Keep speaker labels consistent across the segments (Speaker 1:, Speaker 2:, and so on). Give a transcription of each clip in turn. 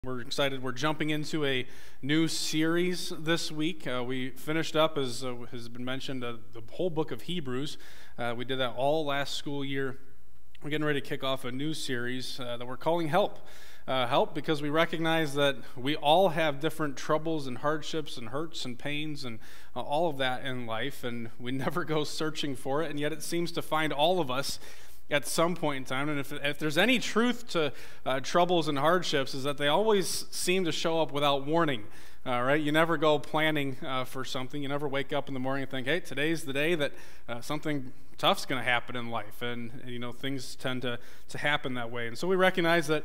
Speaker 1: We're excited. We're jumping into a new series this week. We finished up, as has been mentioned, the whole book of Hebrews. We did that all last school year. We're getting ready to kick off a new series that we're calling Help. Help because we recognize that we all have different troubles and hardships and hurts and pains and all of that in life, and we never go searching for it, and yet it seems to find all of us at some point in time. And if there's any truth to troubles and hardships, is that they always seem to show up without warning, right? You never go planning for something. You never wake up in the morning and think, hey, today's the day that something tough's going to happen in life. And things tend to happen that way. And so we recognize that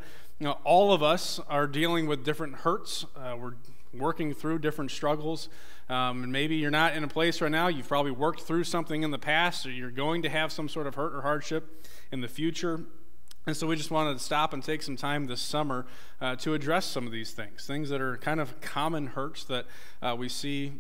Speaker 1: all of us are dealing with different hurts. We're working through different struggles. And maybe you're not in a place right now. You've probably worked through something in the past, or you're going to have some sort of hurt or hardship in the future. And so we just wanted to stop and take some time this summer to address some of these things that are kind of common hurts that we see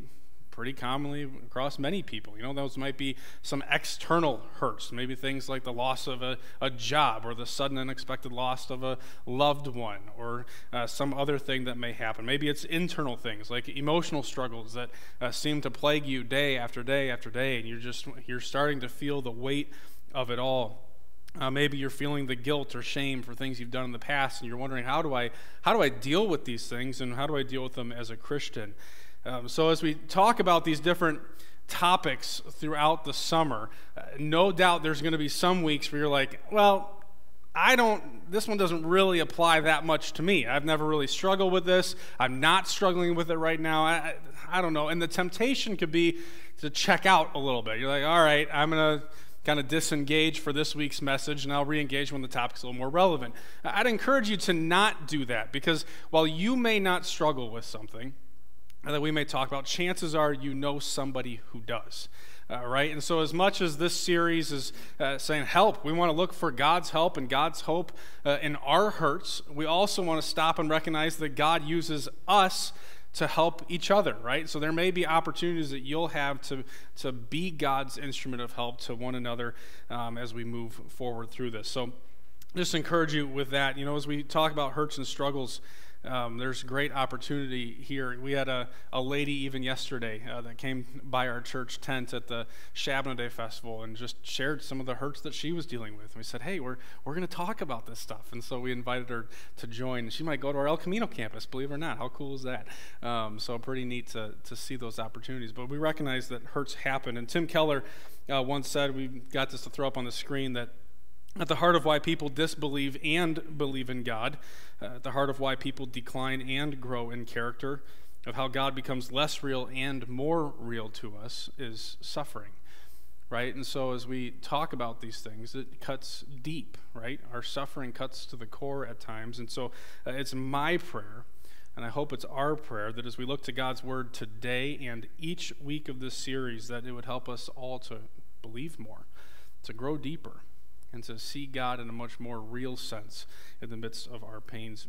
Speaker 1: pretty commonly across many people. Those might be some external hurts, maybe things like the loss of a job or the sudden unexpected loss of a loved one or some other thing that may happen. Maybe it's internal things like emotional struggles that seem to plague you day after day after day, and you're starting to feel the weight of it all. Maybe you're feeling the guilt or shame for things you've done in the past, and you're wondering, how do I deal with these things, and how do I deal with them as a Christian? So as we talk about these different topics throughout the summer, no doubt there's going to be some weeks where you're like, well, this one doesn't really apply that much to me. I've never really struggled with this. I'm not struggling with it right now. I don't know. And the temptation could be to check out a little bit. You're like, all right, I'm going to kind of disengage for this week's message, and I'll re-engage when the topic's a little more relevant. I'd encourage you to not do that, because while you may not struggle with something that we may talk about, chances are you know somebody who does, right? And so as much as this series is saying help, we want to look for God's help and God's hope in our hurts. We also want to stop and recognize that God uses us to help each other, right? So there may be opportunities that you'll have to be God's instrument of help to one another as we move forward through this. So just encourage you with that. As we talk about hurts and struggles, there's great opportunity here. We had a lady even yesterday that came by our church tent at the Shabbat Day Festival and just shared some of the hurts that she was dealing with. And we said, hey, we're going to talk about this stuff. And so we invited her to join. She might go to our El Camino campus, believe it or not. How cool is that? So pretty neat to see those opportunities. But we recognize that hurts happen. And Tim Keller once said, we got this to throw up on the screen, that at the heart of why people disbelieve and believe in God, at the heart of why people decline and grow in character, of how God becomes less real and more real to us, is suffering, right? And so as we talk about these things, it cuts deep, right? Our suffering cuts to the core at times. And so it's my prayer, and I hope it's our prayer, that as we look to God's word today and each week of this series, that it would help us all to believe more, to grow deeper, and to see God in a much more real sense in the midst of our pains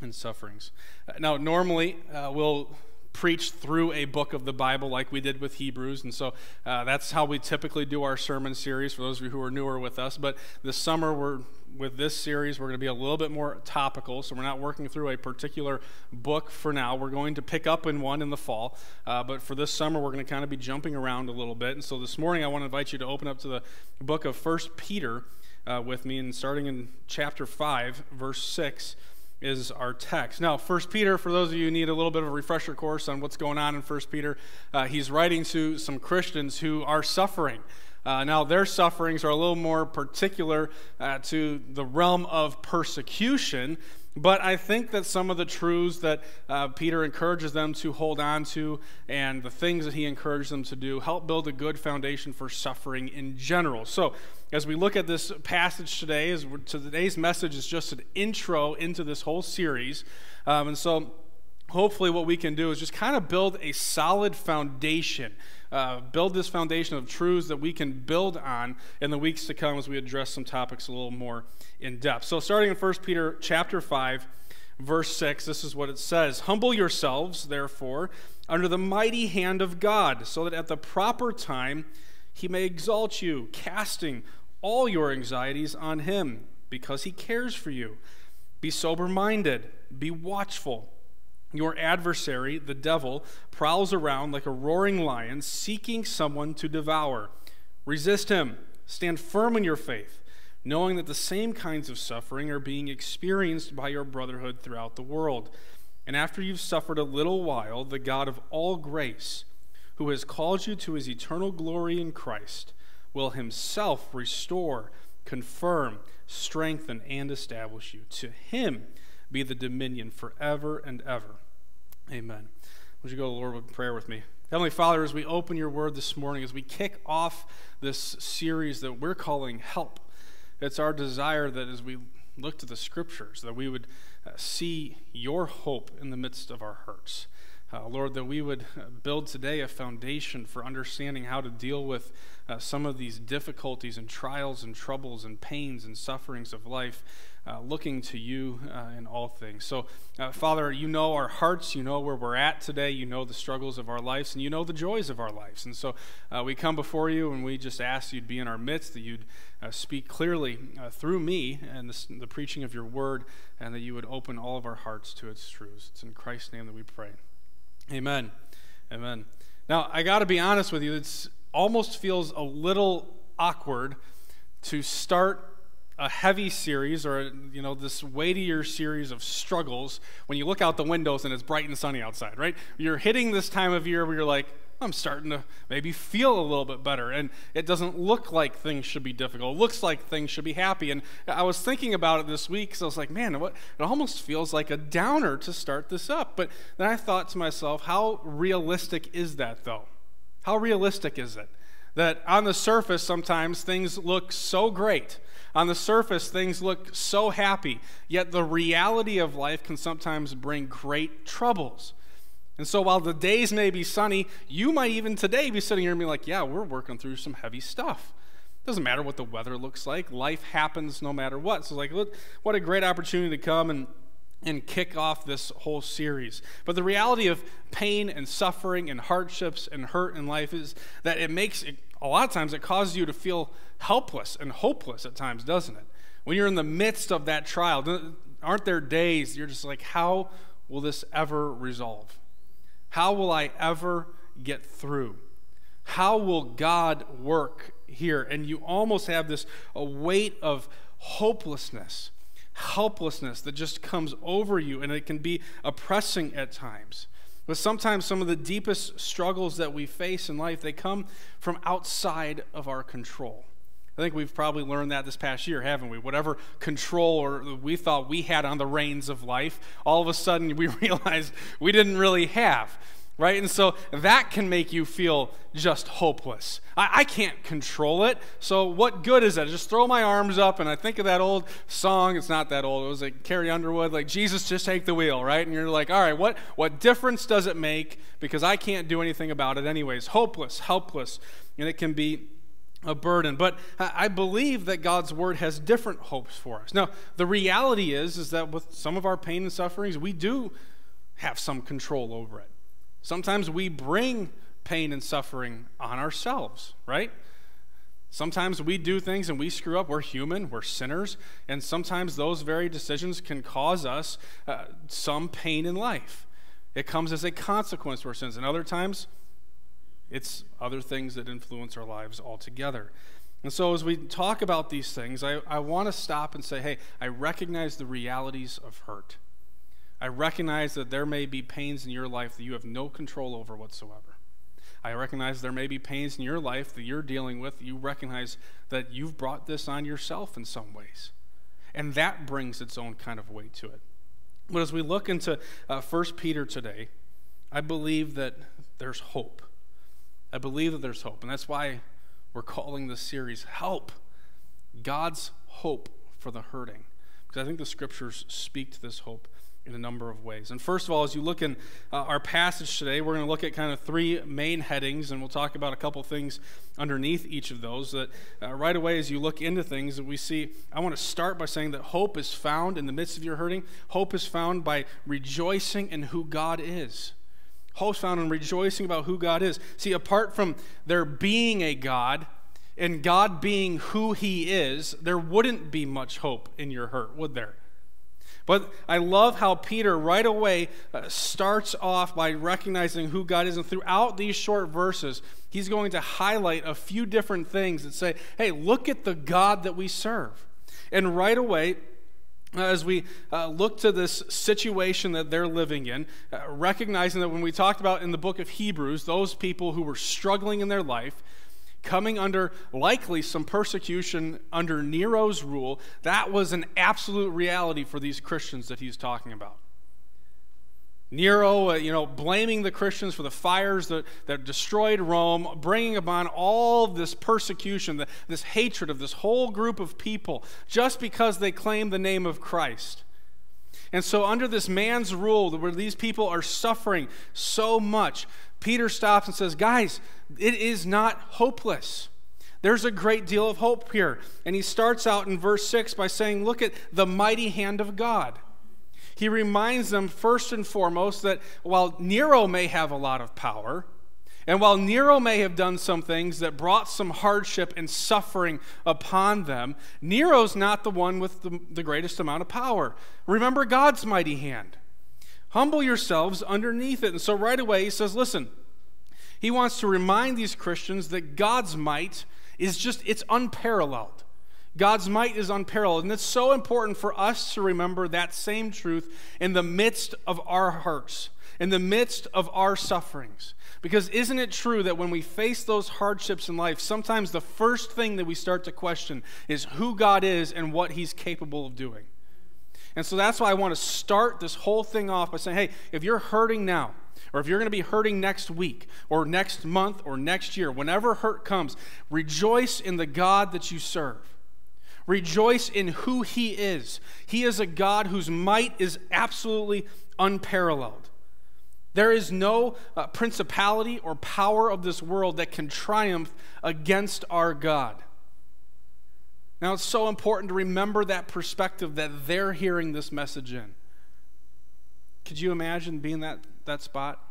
Speaker 1: and sufferings. Now, normally we'll preach through a book of the Bible like we did with Hebrews, and so that's how we typically do our sermon series for those of you who are newer with us. But this summer, with this series, we're going to be a little bit more topical, so we're not working through a particular book for now. We're going to pick up in one in the fall, but for this summer, we're going to kind of be jumping around a little bit. And so this morning, I want to invite you to open up to the book of 1 Peter with me, and starting in chapter 5, verse 6, is our text. Now, 1 Peter, for those of you who need a little bit of a refresher course on what's going on in 1 Peter, he's writing to some Christians who are suffering. Now, their sufferings are a little more particular to the realm of persecution, but I think that some of the truths that Peter encourages them to hold on to and the things that he encourages them to do help build a good foundation for suffering in general. So, as we look at this passage today, today's message is just an intro into this whole series, and so hopefully what we can do is just kind of build a solid foundation, build this foundation of truths that we can build on in the weeks to come as we address some topics a little more in depth. So starting in 1 Peter chapter 5, verse 6, this is what it says: "Humble yourselves, therefore, under the mighty hand of God, so that at the proper time he may exalt you, casting all your anxieties on him, because he cares for you. Be sober-minded, be watchful. Your adversary, the devil, prowls around like a roaring lion, seeking someone to devour. Resist him. Stand firm in your faith, knowing that the same kinds of suffering are being experienced by your brotherhood throughout the world. And after you've suffered a little while, the God of all grace, who has called you to his eternal glory in Christ, will himself restore, confirm, strengthen, and establish you. To him be the dominion forever and ever. Amen. Would you go to the Lord with prayer with me? Heavenly Father, as we open your word this morning, as we kick off this series that we're calling Help, it's our desire that as we look to the scriptures, that we would see your hope in the midst of our hurts. Lord, that we would build today a foundation for understanding how to deal with some of these difficulties and trials and troubles and pains and sufferings of life, looking to you in all things. So, Father, you know our hearts, you know where we're at today, you know the struggles of our lives, and you know the joys of our lives. And so we come before you and we just ask you'd be in our midst, that you'd speak clearly through me and the preaching of your word, and that you would open all of our hearts to its truths. It's in Christ's name that we pray. Amen. Amen. Now, I got to be honest with you, it almost feels a little awkward to start a heavy series or, this weightier series of struggles when you look out the windows and it's bright and sunny outside, right? You're hitting this time of year where you're like, I'm starting to maybe feel a little bit better, and it doesn't look like things should be difficult. It looks like things should be happy. And I was thinking about it this week because I was like, man, it almost feels like a downer to start this up. But then I thought to myself, how realistic is that, though? How realistic is it? That on the surface, sometimes things look so great. On the surface, things look so happy. Yet the reality of life can sometimes bring great troubles. And so while the days may be sunny, you might even today be sitting here and be like, yeah, we're working through some heavy stuff. Doesn't matter what the weather looks like. Life happens no matter what. So what a great opportunity to come and kick off this whole series. But the reality of pain and suffering and hardships and hurt in life is that a lot of times it causes you to feel helpless and hopeless at times, doesn't it? When you're in the midst of that trial, aren't there days you're just like, how will this ever resolve? How will I ever get through? How will God work here? And you almost have a weight of hopelessness, helplessness that just comes over you, and it can be oppressing at times. But sometimes some of the deepest struggles that we face in life, they come from outside of our control. I think we've probably learned that this past year, haven't we? Whatever control or we thought we had on the reins of life, all of a sudden we realized we didn't really have, right? And so that can make you feel just hopeless. I can't control it, so what good is that? I just throw my arms up, and I think of that old song. It's not that old. It was like Carrie Underwood, like, Jesus, just take the wheel, right? And you're like, all right, what difference does it make? Because I can't do anything about it anyways. Hopeless, helpless, and it can be a burden. But I believe that God's word has different hopes for us. Now, the reality is that with some of our pain and sufferings, we do have some control over it. Sometimes we bring pain and suffering on ourselves, right? Sometimes we do things and we screw up. We're human, we're sinners, and sometimes those very decisions can cause us some pain in life. It comes as a consequence of our sins, and other times it's other things that influence our lives altogether. And so as we talk about these things, I want to stop and say, hey, I recognize the realities of hurt. I recognize that there may be pains in your life that you have no control over whatsoever. I recognize there may be pains in your life that you're dealing with. You recognize that you've brought this on yourself in some ways. And that brings its own kind of weight to it. But as we look into 1 Peter today, I believe that there's hope. I believe that there's hope, and that's why we're calling this series Help, God's hope for the hurting, because I think the scriptures speak to this hope in a number of ways. And first of all, as you look in our passage today, we're going to look at kind of three main headings, and we'll talk about a couple things underneath each of those. That right away, as you look into things, that we see, I want to start by saying that hope is found in the midst of your hurting. Hope is found by rejoicing in who God is. Hope is found in rejoicing about who God is. See, apart from there being a God and God being who he is, there wouldn't be much hope in your hurt, would there? But I love how Peter right away starts off by recognizing who God is. And throughout these short verses, he's going to highlight a few different things that say, hey, look at the God that we serve. And right away, as we look to this situation that they're living in, recognizing that when we talked about in the book of Hebrews, those people who were struggling in their life, coming under likely some persecution under Nero's rule, that was an absolute reality for these Christians that he's talking about. Nero, blaming the Christians for the fires that destroyed Rome, bringing upon all this persecution, this hatred of this whole group of people, just because they claimed the name of Christ. And so under this man's rule, where these people are suffering so much, Peter stops and says, guys, it is not hopeless. There's a great deal of hope here. And he starts out in verse 6 by saying, look at the mighty hand of God. He reminds them first and foremost that while Nero may have a lot of power, and while Nero may have done some things that brought some hardship and suffering upon them, Nero's not the one with the greatest amount of power. Remember God's mighty hand. Humble yourselves underneath it. And so right away he says, listen, he wants to remind these Christians that God's might it's unparalleled. God's might is unparalleled. And it's so important for us to remember that same truth in the midst of our hurts, in the midst of our sufferings. Because isn't it true that when we face those hardships in life, sometimes the first thing that we start to question is who God is and what he's capable of doing? And so that's why I want to start this whole thing off by saying, hey, if you're hurting now, or if you're going to be hurting next week, or next month, or next year, whenever hurt comes, rejoice in the God that you serve. Rejoice in who he is. He is a God whose might is absolutely unparalleled. There is no principality or power of this world that can triumph against our God. Now, it's so important to remember that perspective that they're hearing this message in. Could you imagine being that spot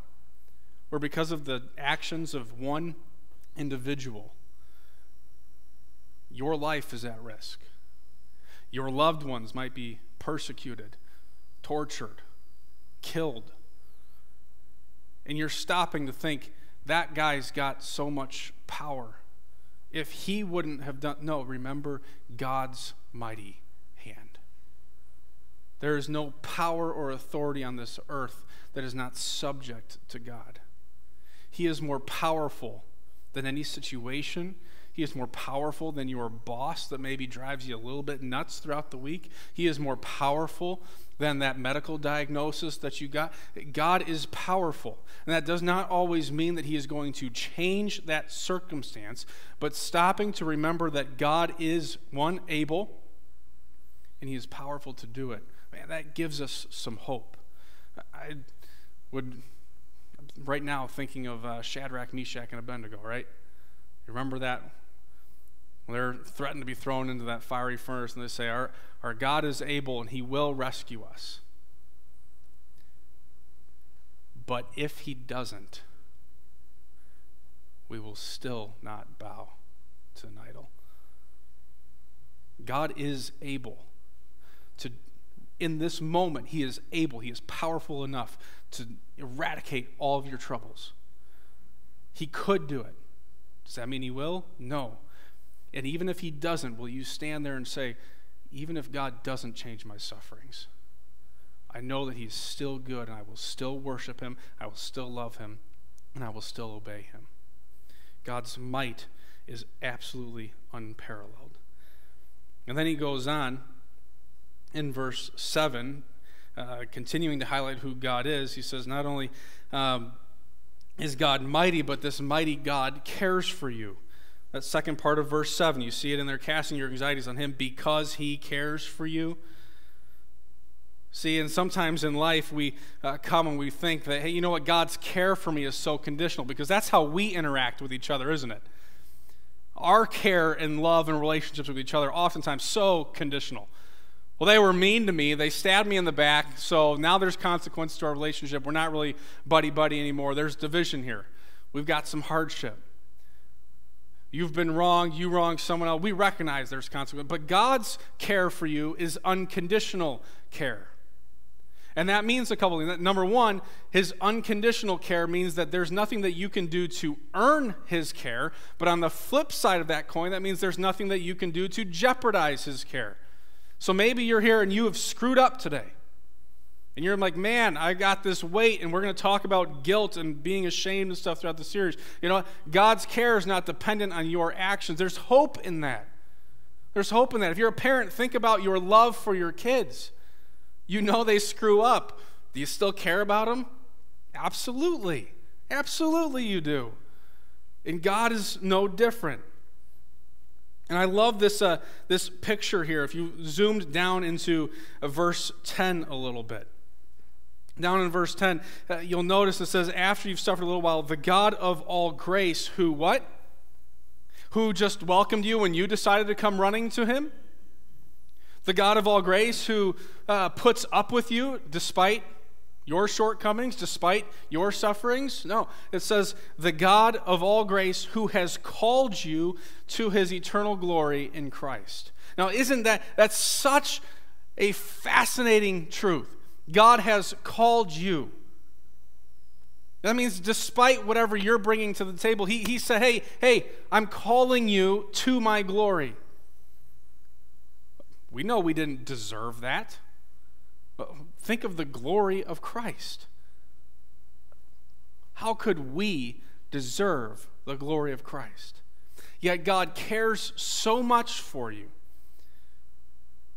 Speaker 1: where because of the actions of one individual, your life is at risk? Your loved ones might be persecuted, tortured, killed. And you're stopping to think, that guy's got so much power. If he wouldn't have done... No, remember God's mighty hand. There is no power or authority on this earth that is not subject to God. He is more powerful than any situation. He is more powerful than your boss that maybe drives you a little bit nuts throughout the week. He is more powerful than that medical diagnosis that you got. God is powerful. And that does not always mean that he is going to change that circumstance, but stopping to remember that God is, one, able, and he is powerful to do it. Man, that gives us some hope. I would, right now, thinking of Shadrach, Meshach, and Abednego, right? You remember that? They're threatened to be thrown into that fiery furnace, and they say, our God is able, and he will rescue us. But if he doesn't, we will still not bow to an idol. God is able to, in this moment, he is able, he is powerful enough to eradicate all of your troubles. He could do it. Does that mean he will? No. And even if he doesn't, will you stand there and say, even if God doesn't change my sufferings, I know that he's still good, and I will still worship him, I will still love him, and I will still obey him. God's might is absolutely unparalleled. And then he goes on in verse 7, continuing to highlight who God is. He says, not only is God mighty, but this mighty God cares for you. That second part of verse 7, you see it in there, casting your anxieties on him because he cares for you. See, and sometimes in life we come and we think that, hey, you know what, God's care for me is so conditional, because that's how we interact with each other, isn't it? Our care and love and relationships with each other are oftentimes so conditional. Well, they were mean to me, they stabbed me in the back, so now there's consequences to our relationship. We're not really buddy-buddy anymore. There's division here. We've got some hardship. You've been wronged, you wronged someone else. We recognize there's consequences. But God's care for you is unconditional care. And that means a couple of things. Number one, his unconditional care means that there's nothing that you can do to earn his care. But on the flip side of that coin, that means there's nothing that you can do to jeopardize his care. So maybe you're here and you have screwed up today. And you're like, man, I got this weight, and we're going to talk about guilt and being ashamed and stuff throughout the series. You know, God's care is not dependent on your actions. There's hope in that. There's hope in that. If you're a parent, think about your love for your kids. You know they screw up. Do you still care about them? Absolutely. Absolutely you do. And God is no different. And I love this picture here. If you zoomed down into verse 10 a little bit. Down in verse 10, you'll notice it says, after you've suffered a little while, the God of all grace, who what? Who just welcomed you when you decided to come running to him? The God of all grace who puts up with you despite your shortcomings, despite your sufferings? No, it says the God of all grace who has called you to his eternal glory in Christ. Now, isn't that's such a fascinating truth? God has called you. That means despite whatever you're bringing to the table, he said, hey, I'm calling you to my glory. We know we didn't deserve that. But think of the glory of Christ. How could we deserve the glory of Christ? Yet God cares so much for you,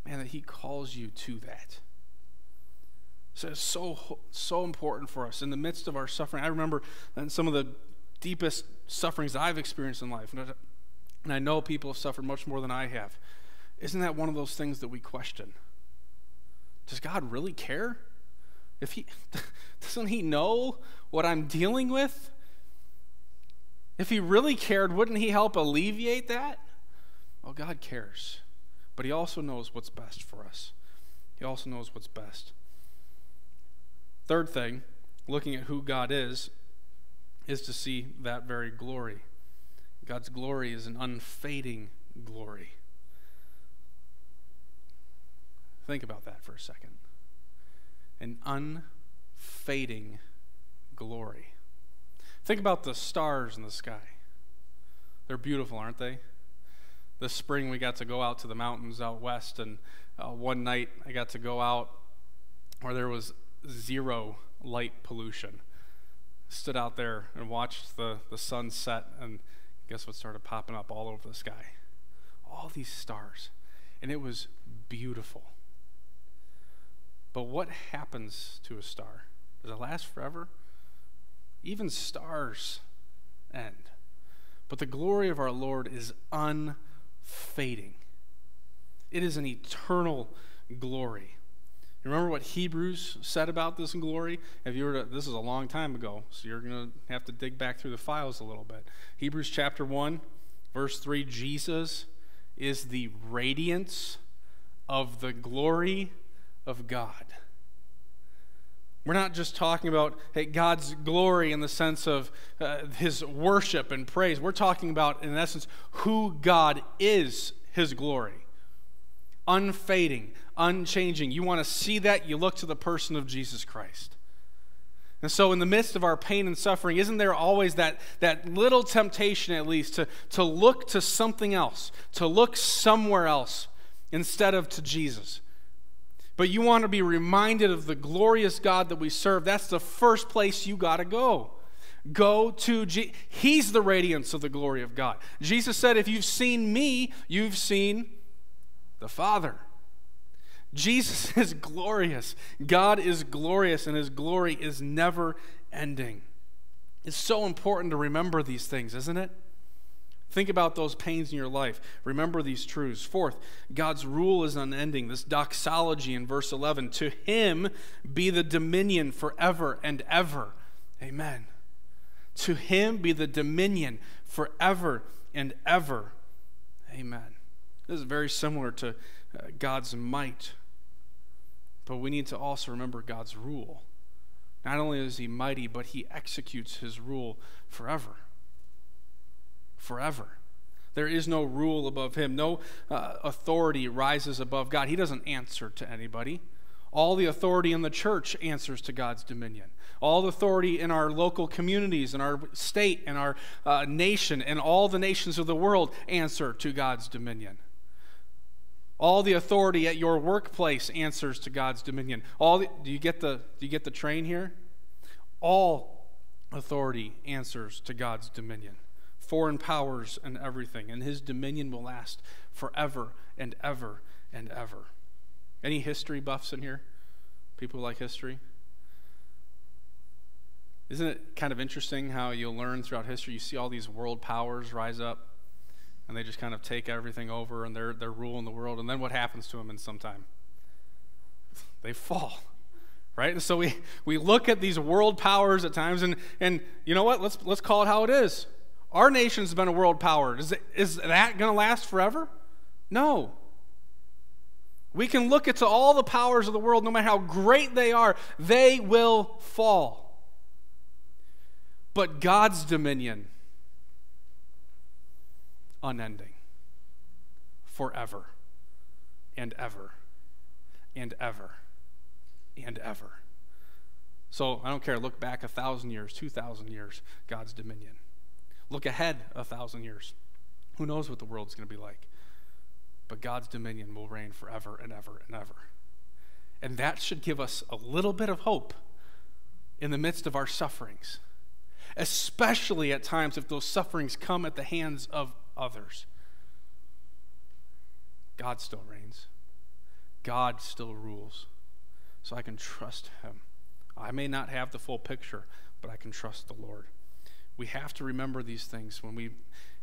Speaker 1: man, that he calls you to that. So it's so important for us in the midst of our suffering. I remember some of the deepest sufferings that I've experienced in life, and I know people have suffered much more than I have. Isn't that one of those things that we question? Does God really care? Doesn't he know what I'm dealing with? If he really cared, wouldn't he help alleviate that? Well, God cares, but he also knows what's best for us. He also knows what's best. Third thing, looking at who God is to see that very glory. God's glory is an unfading glory. Think about that for a second. An unfading glory. Think about the stars in the sky. They're beautiful, aren't they? This spring we got to go out to the mountains out west, and one night I got to go out where there was zero light pollution. Stood out there and watched the sun set, and guess what started popping up all over the sky? All these stars. And it was beautiful. But what happens to a star? Does it last forever? Even stars end. But the glory of our Lord is unfading. It is an eternal glory. You remember what Hebrews said about this glory? This is a long time ago, so you're going to have to dig back through the files a little bit. Hebrews chapter 1, verse 3, Jesus is the radiance of the glory of God. We're not just talking about God's glory in the sense of his worship and praise. We're talking about, in essence, who God is, his glory. Unfading, unchanging. You want to see that? You look to the person of Jesus Christ. And so in the midst of our pain and suffering, isn't there always that little temptation, at least, to look to something else, to look somewhere else instead of to Jesus? But you want to be reminded of the glorious God that we serve. That's the first place you got to go. Go to Jesus. He's the radiance of the glory of God. Jesus said, if you've seen me, you've seen the Father. Jesus is glorious. God is glorious, and his glory is never ending. It's so important to remember these things, isn't it? Think about those pains in your life. Remember these truths. Fourth, God's rule is unending. This doxology in verse 11, to him be the dominion forever and ever. Amen. To him be the dominion forever and ever. Amen. This is very similar to God's might. But we need to also remember God's rule. Not only is he mighty, but he executes his rule forever. Forever. There is no rule above him. No authority rises above God. He doesn't answer to anybody. All the authority in the church answers to God's dominion. All the authority in our local communities, in our state, in our nation, and all the nations of the world answer to God's dominion. All the authority at your workplace answers to God's dominion. Do you get the train here? All authority answers to God's dominion. Foreign powers and everything, and his dominion will last forever and ever and ever. Any history buffs in here? People who like history? Isn't it kind of interesting how you'll learn throughout history, you see all these world powers rise up, and they just kind of take everything over, and they're ruling the world, and then what happens to them in some time? They fall, right? And so we look at these world powers at times, and you know what? Let's call it how it is. Our nation's been a world power. Is that going to last forever? No. We can look into all the powers of the world, no matter how great they are, they will fall. But God's dominion, unending, forever and ever and ever and ever. So I don't care, look back 1,000 years, 2,000 years, God's dominion. Look ahead 1,000 years. Who knows what the world's going to be like? But God's dominion will reign forever and ever and ever. And that should give us a little bit of hope in the midst of our sufferings, especially at times if those sufferings come at the hands of others. God still reigns. God still rules. So I can trust him. I may not have the full picture, but I can trust the Lord. We have to remember these things when we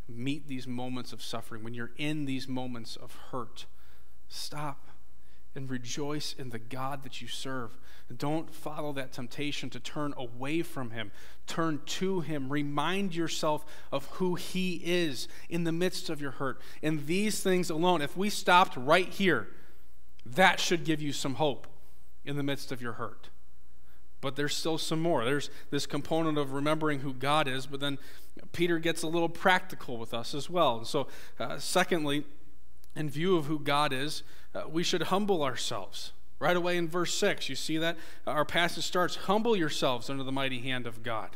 Speaker 1: meet these moments of suffering. When you're in these moments of hurt, stop and rejoice in the God that you serve. Don't follow that temptation to turn away from him. Turn to him. Remind yourself of who he is in the midst of your hurt. And these things alone, if we stopped right here, that should give you some hope in the midst of your hurt. But there's still some more. There's this component of remembering who God is, but then Peter gets a little practical with us as well. And so, secondly, in view of who God is, we should humble ourselves. Right away in verse 6, you see that? Our passage starts, humble yourselves under the mighty hand of God.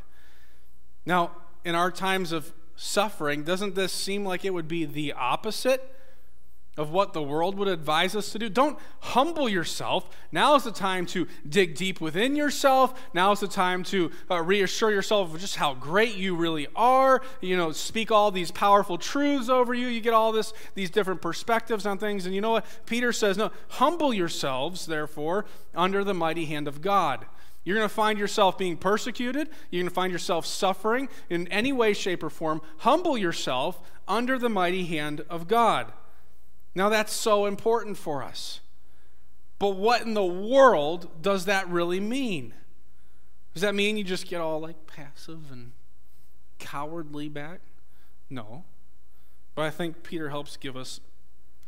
Speaker 1: Now, in our times of suffering, doesn't this seem like it would be the opposite of what the world would advise us to do? Don't humble yourself. Now is the time to dig deep within yourself. Now is the time to reassure yourself of just how great you really are. You know, speak all these powerful truths over you. You get all these different perspectives on things. And you know what? Peter says, no, humble yourselves, therefore, under the mighty hand of God. You're going to find yourself being persecuted. You're going to find yourself suffering in any way, shape, or form. Humble yourself under the mighty hand of God. Now that's so important for us. But what in the world does that really mean? Does that mean you just get all like passive and cowardly back? No. But I think Peter helps give us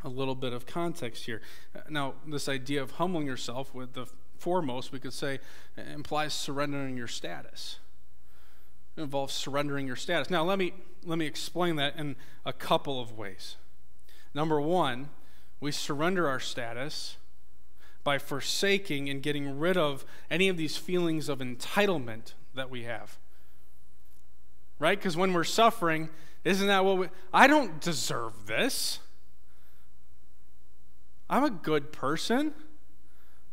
Speaker 1: a little bit of context here. Now, this idea of humbling yourself, with the foremost, we could say, implies surrendering your status. It involves surrendering your status. Now, let me explain that in a couple of ways. Number one, we surrender our status by forsaking and getting rid of any of these feelings of entitlement that we have. Right? Because when we're suffering, isn't that I don't deserve this. I'm a good person.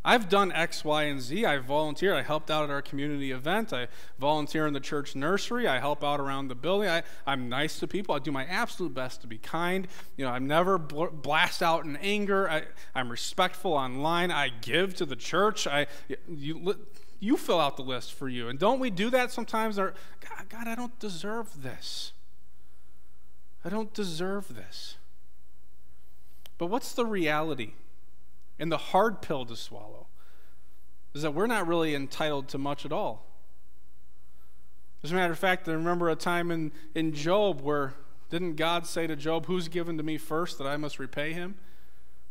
Speaker 1: I've done X, Y, and Z. I volunteered. I helped out at our community event. I volunteer in the church nursery. I help out around the building. I'm nice to people. I do my absolute best to be kind. You know, I'm never blast out in anger. I'm respectful online. I give to the church. You fill out the list for you. And don't we do that sometimes? God, I don't deserve this. I don't deserve this. But what's the reality? And the hard pill to swallow is that we're not really entitled to much at all. As a matter of fact, I remember a time in Job where didn't God say to Job, who's given to me first that I must repay him?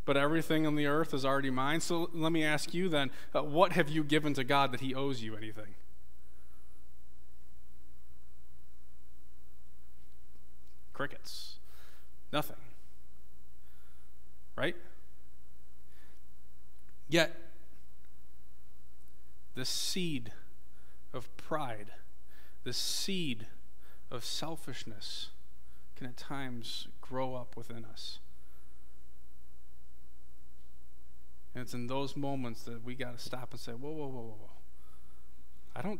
Speaker 1: But everything on the earth is already mine. So let me ask you then, what have you given to God that he owes you anything? Crickets. Nothing. Right? Yet, this seed of pride, this seed of selfishness can at times grow up within us. And it's in those moments that we got to stop and say, whoa, whoa, whoa, whoa, whoa.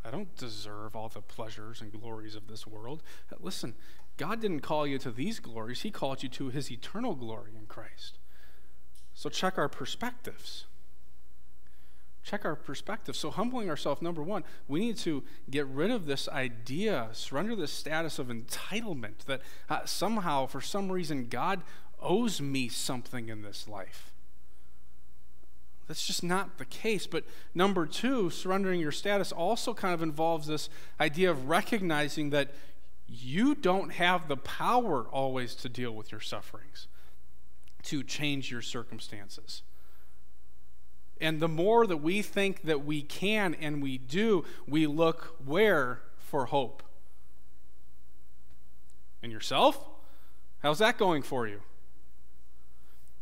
Speaker 1: I don't deserve all the pleasures and glories of this world. Listen, God didn't call you to these glories. He called you to his eternal glory in Christ. So check our perspectives. Check our perspective. So humbling ourselves, number one, we need to get rid of this idea, surrender this status of entitlement that somehow, for some reason, God owes me something in this life. That's just not the case. But number two, surrendering your status also kind of involves this idea of recognizing that you don't have the power always to deal with your sufferings, to change your circumstances. And the more that we think that we can and we do, we look where for hope? In yourself? How's that going for you?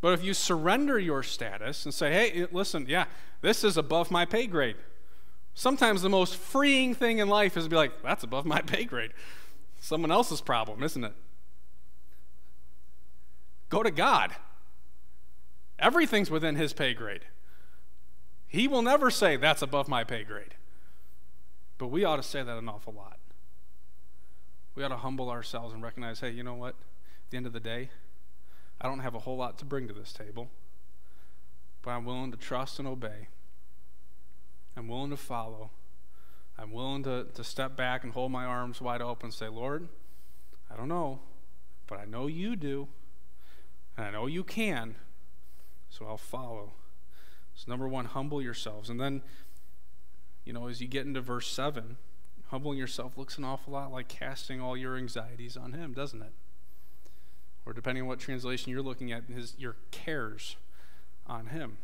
Speaker 1: But if you surrender your status and say, hey, listen, yeah, this is above my pay grade. Sometimes the most freeing thing in life is to be like, that's above my pay grade. Someone else's problem, isn't it? Go to God. Everything's within his pay grade. He will never say, that's above my pay grade. But we ought to say that an awful lot. We ought to humble ourselves and recognize, hey, you know what? At the end of the day, I don't have a whole lot to bring to this table, but I'm willing to trust and obey. I'm willing to follow. I'm willing to step back and hold my arms wide open and say, Lord, I don't know, but I know you do, and I know you can, so I'll follow. So number one, humble yourselves. And then, as you get into verse 7, humbling yourself looks an awful lot like casting all your anxieties on him, doesn't it? Or depending on what translation you're looking at, your cares on him.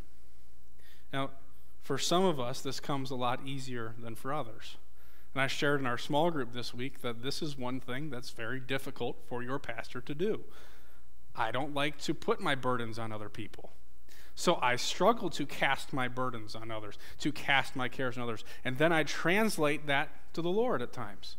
Speaker 1: Now, for some of us, this comes a lot easier than for others. And I shared in our small group this week that this is one thing that's very difficult for your pastor to do. I don't like to put my burdens on other people. So I struggle to cast my burdens on others, to cast my cares on others. And then I translate that to the Lord at times.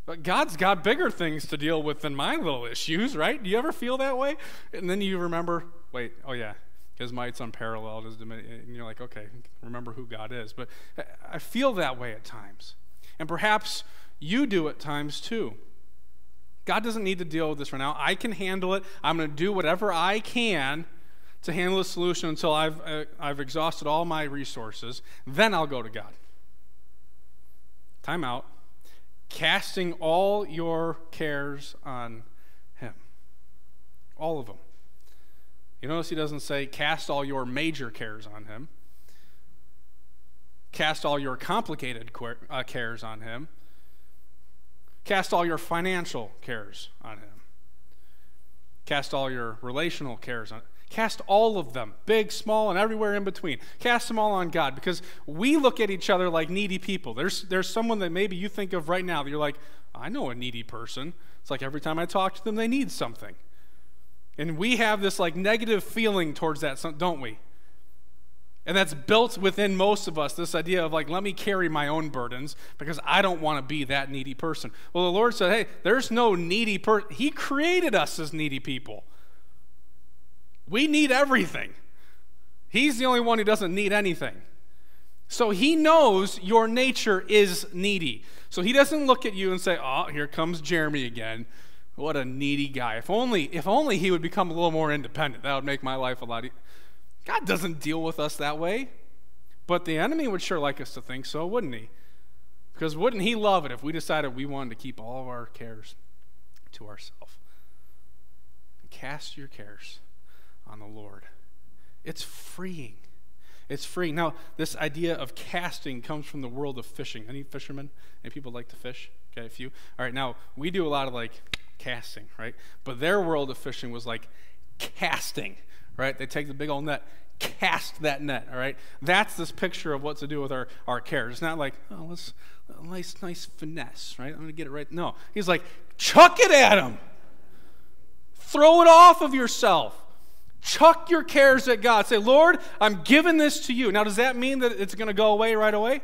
Speaker 1: But God's got bigger things to deal with than my little issues, right? Do you ever feel that way? And then you remember, wait, oh yeah, his might's unparalleled. And you're like, okay, remember who God is. But I feel that way at times. And perhaps you do at times too. God doesn't need to deal with this right now. I can handle it. I'm going to do whatever I can to handle the solution until I've exhausted all my resources. Then I'll go to God. Time out. Casting all your cares on him. All of them. You notice he doesn't say cast all your major cares on him. Cast all your complicated cares on him. Cast all your financial cares on him. Cast all your relational cares on him. Cast all of them, big, small, and everywhere in between. Cast them all on God, because we look at each other like needy people. There's someone that maybe you think of right now that you're like, I know a needy person. It's like every time I talk to them, they need something. And we have this like negative feeling towards that, don't we? And that's built within most of us, this idea of like, let me carry my own burdens because I don't want to be that needy person. Well, the Lord said, hey, there's no needy person. He created us as needy people. We need everything. He's the only one who doesn't need anything. So he knows your nature is needy. So he doesn't look at you and say, oh, here comes Jeremy again. What a needy guy. If only he would become a little more independent. That would make my life a lot easier. God doesn't deal with us that way. But the enemy would sure like us to think so, wouldn't he? Because wouldn't he love it if we decided we wanted to keep all of our cares to ourselves? Cast your cares on the Lord. It's freeing. It's freeing. Now, this idea of casting comes from the world of fishing. Any fishermen? Any people like to fish? Okay, a few. All right, now, we do a lot of like casting, right? But their world of fishing was like casting, right? They take the big old net, cast that net, all right? That's this picture of what to do with our cares. It's not like, oh, let's nice finesse, right? I'm going to get it right. No, he's like, chuck it at him. Throw it off of yourself. Chuck your cares at God. Say, Lord, I'm giving this to you. Now, does that mean that it's going to go away right away?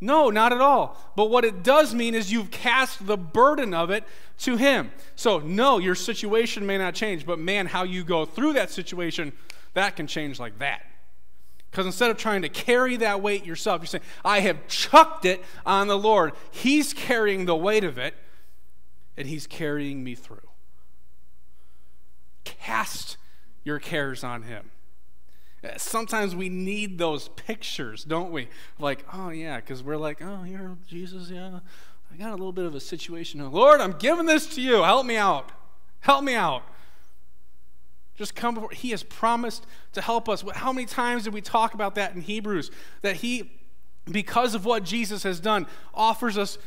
Speaker 1: No, not at all. But what it does mean is you've cast the burden of it to him. So, no, your situation may not change, but man, how you go through that situation, that can change like that. Because instead of trying to carry that weight yourself, you're saying, I have chucked it on the Lord. He's carrying the weight of it, and he's carrying me through. Cast your cares on him. Sometimes we need those pictures, don't we? Like, oh yeah, because we're like, oh, here, Jesus, yeah, I got a little bit of a situation. Lord, I'm giving this to you. Help me out. Help me out. Just come before. He has promised to help us. How many times did we talk about that in Hebrews? That he, because of what Jesus has done, offers us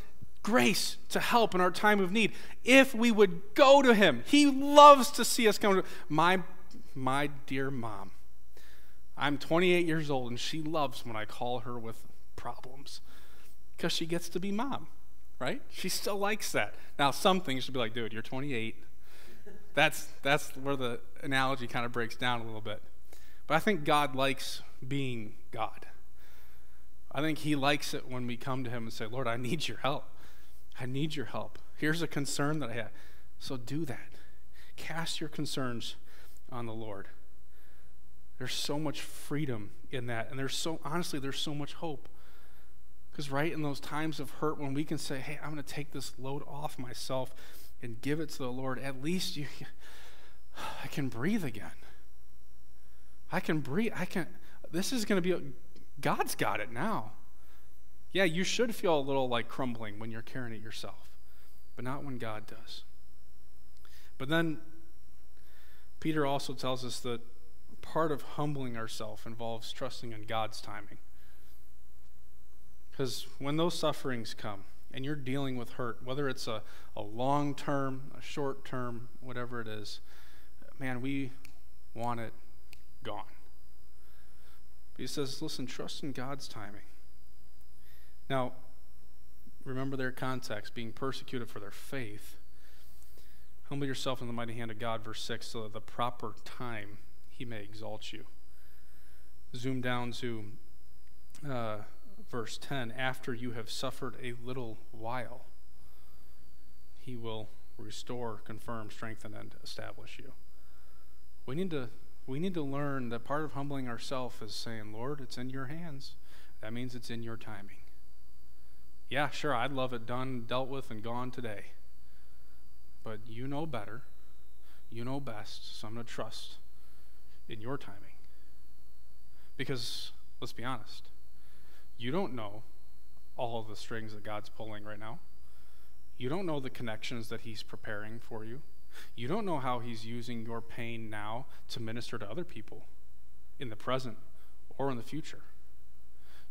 Speaker 1: grace to help in our time of need. If we would go to him, he loves to see us come to my dear mom. I'm 28 years old, and she loves when I call her with problems because she gets to be mom, right? She still likes that. Now, some things she'll be like, dude, you're 28. That's where the analogy kind of breaks down a little bit. But I think God likes being God. I think he likes it when we come to him and say, Lord, I need your help. I need your help. Here's a concern that I have. So do that. Cast your concerns on the Lord. There's so much freedom in that. And there's so much hope. Because right in those times of hurt, when we can say, hey, I'm going to take this load off myself and give it to the Lord, at least I can breathe again. I can breathe. This is going to be, God's got it now. Yeah, you should feel a little like crumbling when you're carrying it yourself, but not when God does. But then Peter also tells us that part of humbling ourselves involves trusting in God's timing. Because when those sufferings come and you're dealing with hurt, whether it's a long term, a short term, whatever it is, man, we want it gone. But he says, listen, trust in God's timing. Now, remember their context, being persecuted for their faith. Humble yourself in the mighty hand of God, verse 6, so that at the proper time he may exalt you. Zoom down to verse 10. After you have suffered a little while, he will restore, confirm, strengthen, and establish you. We need to learn that part of humbling ourselves is saying, Lord, it's in your hands. That means it's in your timing. Yeah, sure, I'd love it done, dealt with, and gone today. But you know better. You know best. So I'm going to trust in your timing. Because, let's be honest, you don't know all of the strings that God's pulling right now. You don't know the connections that he's preparing for you. You don't know how he's using your pain now to minister to other people in the present or in the future.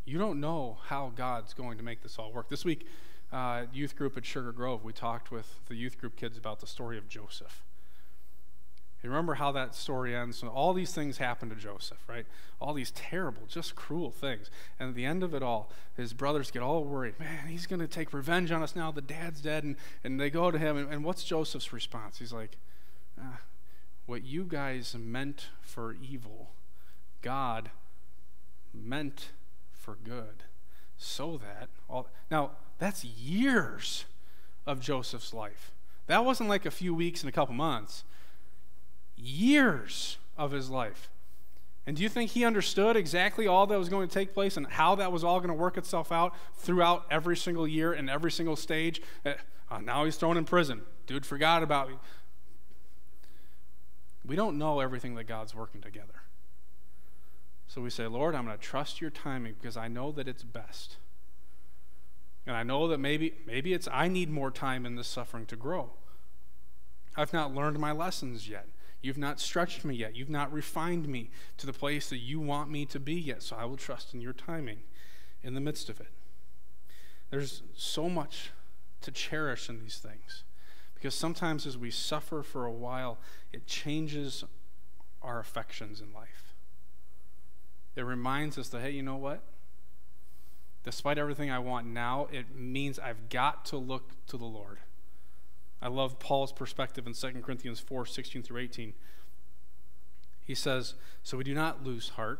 Speaker 1: You don't know how God's going to make this all work. This week, youth group at Sugar Grove, we talked with the youth group kids about the story of Joseph. You remember how that story ends? So all these things happen to Joseph, right? All these terrible, just cruel things. And at the end of it all, his brothers get all worried. Man, he's going to take revenge on us now. The dad's dead. And they go to him. And what's Joseph's response? He's like, what you guys meant for evil, God meant for good. So that now that's years of Joseph's life. That wasn't like a few weeks and a couple months. Years of his life. And do you think he understood exactly all that was going to take place and how that was all going to work itself out throughout every single year and every single stage? Now he's thrown in prison. Dude forgot about me. We don't know everything that God's working together. So we say, Lord, I'm going to trust your timing because I know that it's best. And I know that maybe it's I need more time in this suffering to grow. I've not learned my lessons yet. You've not stretched me yet. You've not refined me to the place that you want me to be yet. So I will trust in your timing in the midst of it. There's so much to cherish in these things. Because sometimes as we suffer for a while, it changes our affections in life. It reminds us that, hey, you know what? Despite everything I want now, it means I've got to look to the Lord. I love Paul's perspective in 2 Corinthians 4:16 through 18. He says, so we do not lose heart.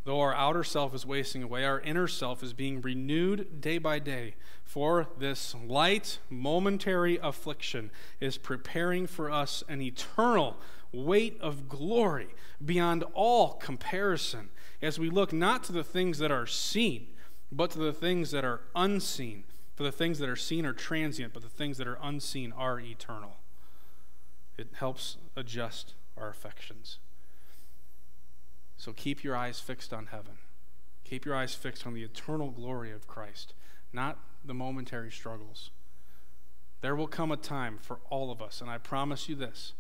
Speaker 1: Though our outer self is wasting away, our inner self is being renewed day by day. For this light, momentary affliction is preparing for us an eternal weight of glory beyond all comparison, as we look not to the things that are seen, but to the things that are unseen. For the things that are seen are transient, but the things that are unseen are eternal. It helps adjust our affections. So keep your eyes fixed on heaven. Keep your eyes fixed on the eternal glory of Christ, not the momentary struggles. There will come a time for all of us, and I promise you this,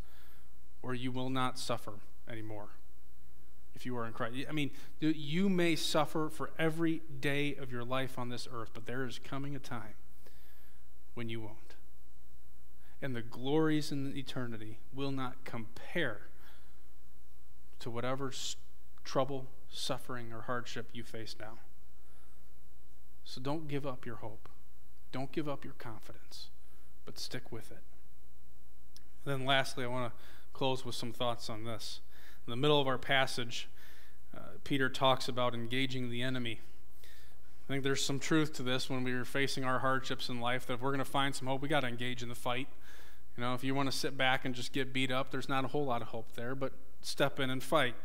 Speaker 1: where you will not suffer anymore if you are in Christ. I mean, you may suffer for every day of your life on this earth, but there is coming a time when you won't. And the glories in eternity will not compare to whatever trouble, suffering, or hardship you face now. So don't give up your hope. Don't give up your confidence, but stick with it. And then lastly, I want to close with some thoughts on this. In the middle of our passage, Peter talks about engaging the enemy. I think there's some truth to this when we are facing our hardships in life, that if we're going to find some hope, we got to engage in the fight. You know, if you want to sit back and just get beat up, there's not a whole lot of hope there, but step in and fight.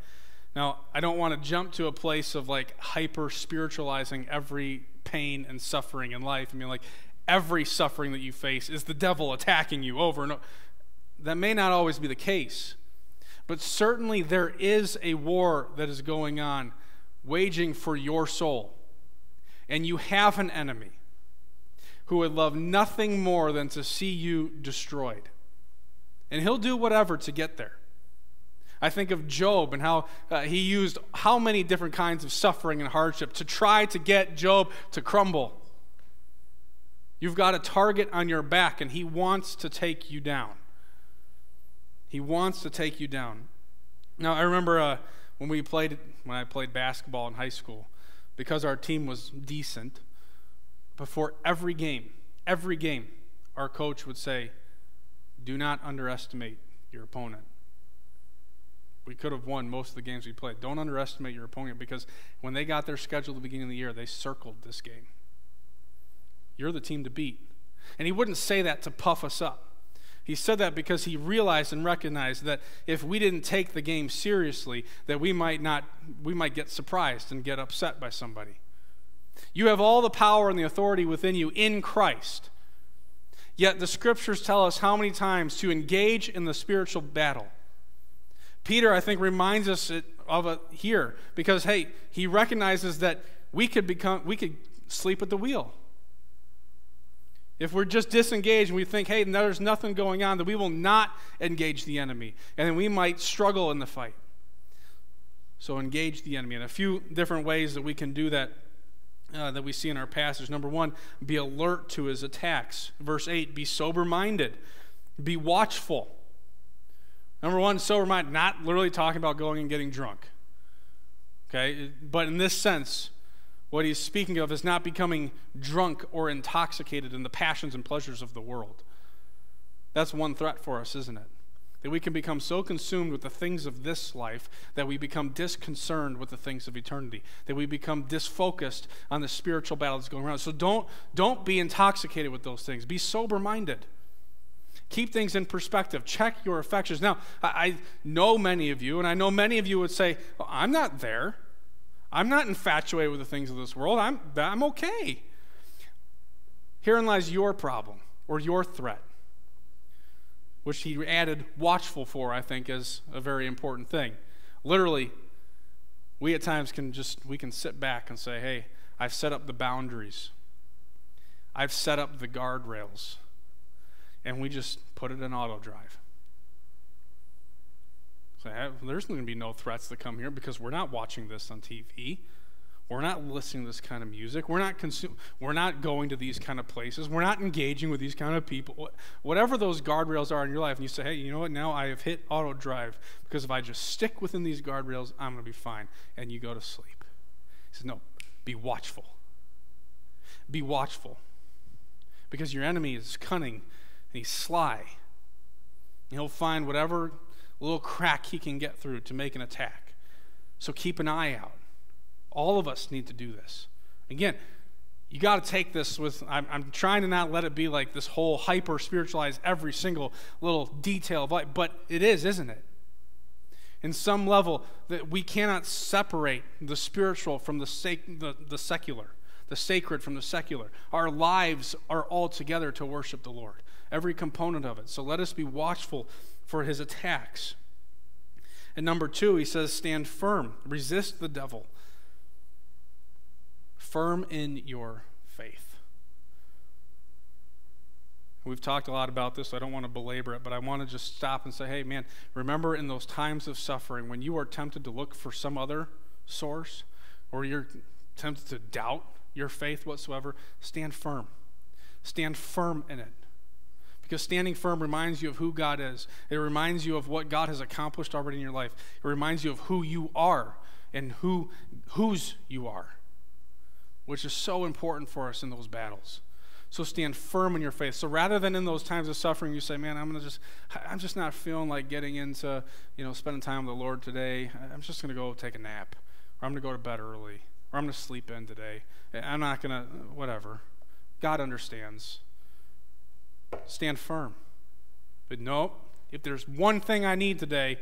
Speaker 1: Now, I don't want to jump to a place of like hyper-spiritualizing every pain and suffering in life. I mean, like every suffering that you face is the devil attacking you over and over. That may not always be the case, but certainly there is a war that is going on, waging for your soul. And you have an enemy who would love nothing more than to see you destroyed. And he'll do whatever to get there. I think of Job and how he used how many different kinds of suffering and hardship to try to get Job to crumble. You've got a target on your back, and he wants to take you down. He wants to take you down. Now, I remember when I played basketball in high school, because our team was decent, before every game, our coach would say, do not underestimate your opponent. We could have won most of the games we played. Don't underestimate your opponent, because when they got their schedule at the beginning of the year, they circled this game. You're the team to beat. And he wouldn't say that to puff us up. He said that because he realized and recognized that if we didn't take the game seriously, that we might get surprised and get upset by somebody. You have all the power and the authority within you in Christ. Yet the scriptures tell us how many times to engage in the spiritual battle. Peter, I think, reminds us of it here because, hey, he recognizes that we could sleep at the wheel. If we're just disengaged and we think, hey, there's nothing going on, then we will not engage the enemy. And then we might struggle in the fight. So engage the enemy. And a few different ways that we can do that that we see in our passage. Number one, be alert to his attacks. Verse 8, be sober-minded. Be watchful. Number one, sober-minded, not literally talking about going and getting drunk. Okay? But in this sense, what he's speaking of is not becoming drunk or intoxicated in the passions and pleasures of the world. That's one threat for us, isn't it? That we can become so consumed with the things of this life that we become disconcerted with the things of eternity. That we become disfocused on the spiritual battle that's going around. So don't be intoxicated with those things. Be sober-minded. Keep things in perspective. Check your affections. Now, I know many of you, and I know many of you would say, well, I'm not there. I'm not infatuated with the things of this world. I'm okay. Herein lies your problem or your threat, which he added watchful for, I think, is a very important thing. Literally, we at times can sit back and say, hey, I've set up the boundaries. I've set up the guardrails. And we just put it in auto drive. So there's going to be no threats that come here because we're not watching this on TV. We're not listening to this kind of music. We're not going to these kind of places. We're not engaging with these kind of people. Whatever those guardrails are in your life, and you say, hey, you know what? Now I have hit auto drive because if I just stick within these guardrails, I'm going to be fine. And you go to sleep. He says, no, be watchful. Be watchful. Because your enemy is cunning and he's sly. And he'll find whatever a little crack he can get through to make an attack. So keep an eye out. All of us need to do this. Again, you got to take this with, I'm trying to not let it be like this whole hyper-spiritualize every single little detail of life, but it is, isn't it? In some level, that we cannot separate the spiritual from the secular, the sacred from the secular. Our lives are all together to worship the Lord, every component of it. So let us be watchful for his attacks. And number 2, he says, stand firm, resist the devil. Firm in your faith. We've talked a lot about this, so I don't want to belabor it, but I want to just stop and say, hey, man, remember in those times of suffering when you are tempted to look for some other source, or you're tempted to doubt your faith whatsoever, stand firm. Stand firm in it. Because standing firm reminds you of who God is. It reminds you of what God has accomplished already in your life. It reminds you of who you are and whose you are, which is so important for us in those battles. So stand firm in your faith. So rather than in those times of suffering, you say, man, I'm just not feeling like getting into, spending time with the Lord today. I'm just going to go take a nap, or I'm going to go to bed early, or I'm going to sleep in today. I'm not going to, whatever. God understands. Stand firm. But no, if there's one thing I need today,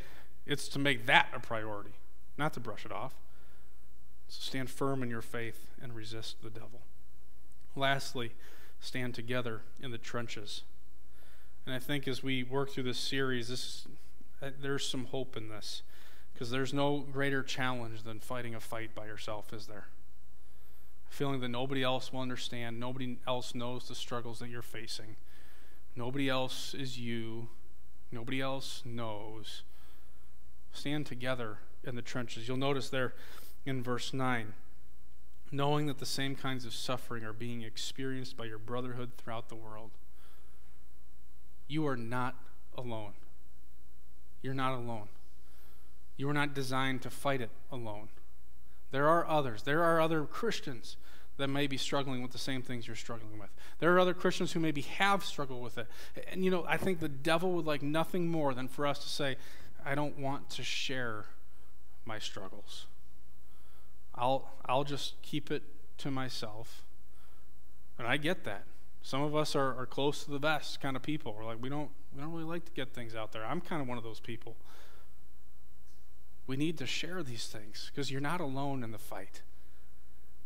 Speaker 1: it's to make that a priority, not to brush it off. So stand firm in your faith and resist the devil. Lastly, stand together in the trenches. And I think as we work through this series, there's some hope in this, because there's no greater challenge than fighting a fight by yourself, is there? Feeling that nobody else will understand, nobody else knows the struggles that you're facing. Nobody else is you. Nobody else knows. Stand together in the trenches. You'll notice there in verse 9, knowing that the same kinds of suffering are being experienced by your brotherhood throughout the world. You are not alone. You're not alone. You are not designed to fight it alone. There are others. There are other Christians that may be struggling with the same things you're struggling with. There are other Christians who maybe have struggled with it. And I think the devil would like nothing more than for us to say, I don't want to share my struggles. I'll just keep it to myself. And I get that. Some of us are close to the vest kind of people. We're like, we don't really like to get things out there. I'm kind of one of those people. We need to share these things because you're not alone in the fight.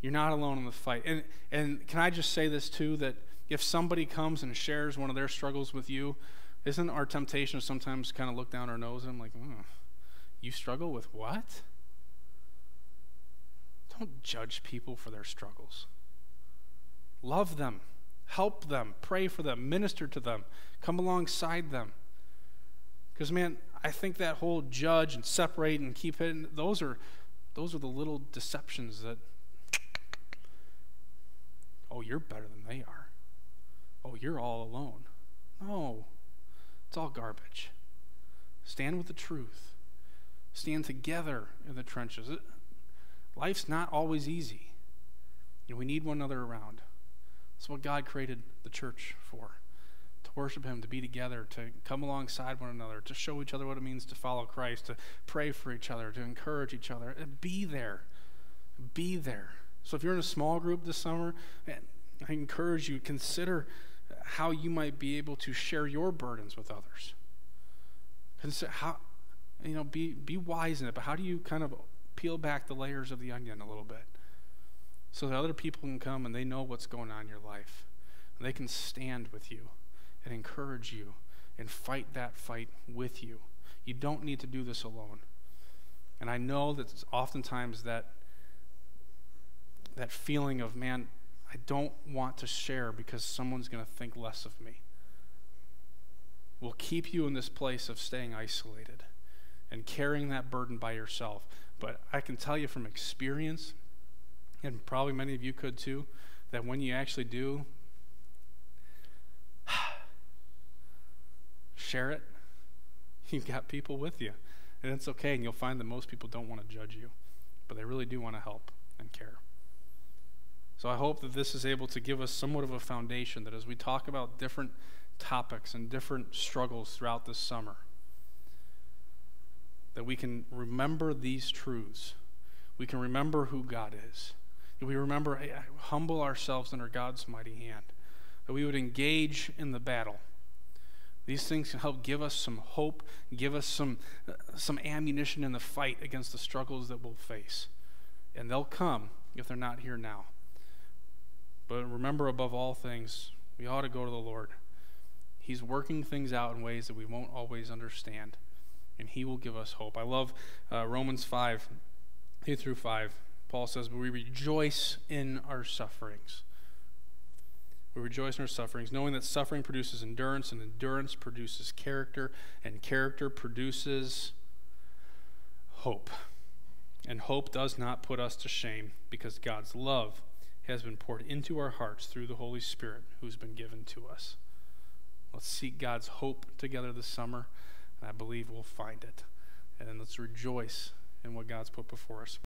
Speaker 1: You're not alone in the fight. And can I just say this too, that if somebody comes and shares one of their struggles with you, isn't our temptation to sometimes kind of look down our nose and I'm like, you struggle with what? Don't judge people for their struggles. Love them. Help them. Pray for them. Minister to them. Come alongside them. Because, man, I think that whole judge and separate and keep hidden, those are the little deceptions that, oh, you're better than they are. Oh, you're all alone. No, it's all garbage. Stand with the truth. Stand together in the trenches. Life's not always easy. We need one another around. That's what God created the church for. To worship him, to be together, to come alongside one another, to show each other what it means to follow Christ, to pray for each other, to encourage each other, and be there. Be there. So if you're in a small group this summer, I encourage you, consider how you might be able to share your burdens with others. Consider how, be wise in it, but how do you kind of peel back the layers of the onion a little bit so that other people can come and they know what's going on in your life. And they can stand with you and encourage you and fight that fight with you. You don't need to do this alone. And I know that oftentimes that feeling of, man, I don't want to share because someone's going to think less of me, will keep you in this place of staying isolated and carrying that burden by yourself. But I can tell you from experience, and probably many of you could too, that when you actually do share it, you've got people with you. And it's okay, and you'll find that most people don't want to judge you, but they really do want to help and care. So I hope that this is able to give us somewhat of a foundation that as we talk about different topics and different struggles throughout this summer, that we can remember these truths. We can remember who God is. That we remember, humble ourselves under God's mighty hand. That we would engage in the battle. These things can help give us some hope, give us some ammunition in the fight against the struggles that we'll face. And they'll come if they're not here now. But remember, above all things, we ought to go to the Lord. He's working things out in ways that we won't always understand, and he will give us hope. I love Romans 5, 8-5. Paul says, but we rejoice in our sufferings. We rejoice in our sufferings, knowing that suffering produces endurance, and endurance produces character, and character produces hope. And hope does not put us to shame, because God's love has been poured into our hearts through the Holy Spirit who's been given to us. Let's seek God's hope together this summer, and I believe we'll find it. And then let's rejoice in what God's put before us.